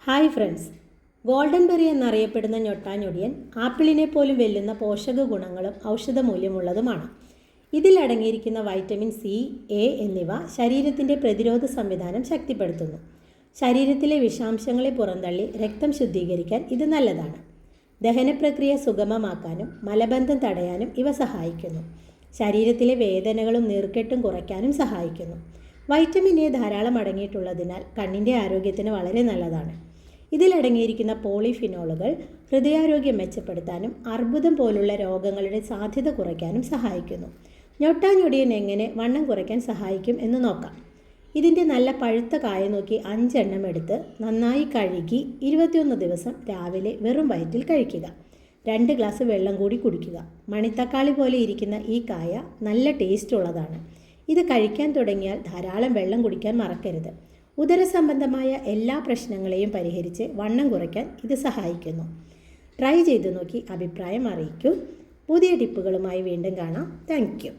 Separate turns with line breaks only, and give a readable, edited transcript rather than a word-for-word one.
Hi friends, golden berry എന്നറിയപ്പെടുന്ന ഞൊട്ടാഞ്ഞൊടിയൻ ആപ്പിളിനെ പോലും വെല്ലുന്ന പോഷക ഗുണങ്ങളും ഔഷധമൂല്യമുള്ളതുമാണ്. ഇതിലടങ്ങിയിരിക്കുന്ന വൈറ്റമിൻ സി, എ എന്നിവ ശരീരത്തിൻ്റെ പ്രതിരോധ സംവിധാനം ശക്തിപ്പെടുത്തുന്നു. ശരീരത്തിലെ വിഷാംശങ്ങളെ പുറന്തള്ളി രക്തം ശുദ്ധീകരിക്കാൻ ഇത് നല്ലതാണ്. ദഹനപ്രക്രിയ സുഗമമാക്കാനും മലബന്ധം തടയാനും ഇവ സഹായിക്കുന്നു. ശരീരത്തിലെ വേദനകളും നീർക്കെട്ടും കുറയ്ക്കാനും സഹായിക്കുന്നു. വൈറ്റമിൻ എ ധാരാളം അടങ്ങിയിട്ടുള്ളതിനാൽ കണ്ണിൻ്റെ ആരോഗ്യത്തിന് വളരെ നല്ലതാണ്. ഇതിലടങ്ങിയിരിക്കുന്ന പോളിഫിനോളുകൾ ഹൃദയാരോഗ്യം മെച്ചപ്പെടുത്താനും അർബുദം പോലുള്ള രോഗങ്ങളുടെ സാധ്യത കുറയ്ക്കാനും സഹായിക്കുന്നു. ഞൊട്ടാഞ്ഞൊടിയൻ എങ്ങനെ വണ്ണം കുറയ്ക്കാൻ സഹായിക്കും എന്ന് നോക്കാം. ഇതിൻ്റെ നല്ല പഴുത്ത കായ നോക്കി 5 എണ്ണം എടുത്ത് നന്നായി കഴുകി 21 ദിവസം രാവിലെ വെറും വയറ്റിൽ കഴിക്കുക. 2 ഗ്ലാസ് വെള്ളം കൂടി കുടിക്കുക. മണിത്തക്കാളി പോലെ ഇരിക്കുന്ന ഈ കായ നല്ല ടേസ്റ്റ് ഉള്ളതാണ്. ഇത് കഴിക്കാൻ തുടങ്ങിയാൽ ധാരാളം വെള്ളം കുടിക്കാൻ മറക്കരുത്. ഉദരസംബന്ധമായ എല്ലാ പ്രശ്നങ്ങളെയും പരിഹരിച്ച് വണ്ണം കുറയ്ക്കാൻ ഇത് സഹായിക്കുന്നു. ട്രൈ ചെയ്ത് നോക്കി അഭിപ്രായം അറിയിക്കൂ. പുതിയ ടിപ്പുകളുമായി വീണ്ടും കാണാം. Thank you.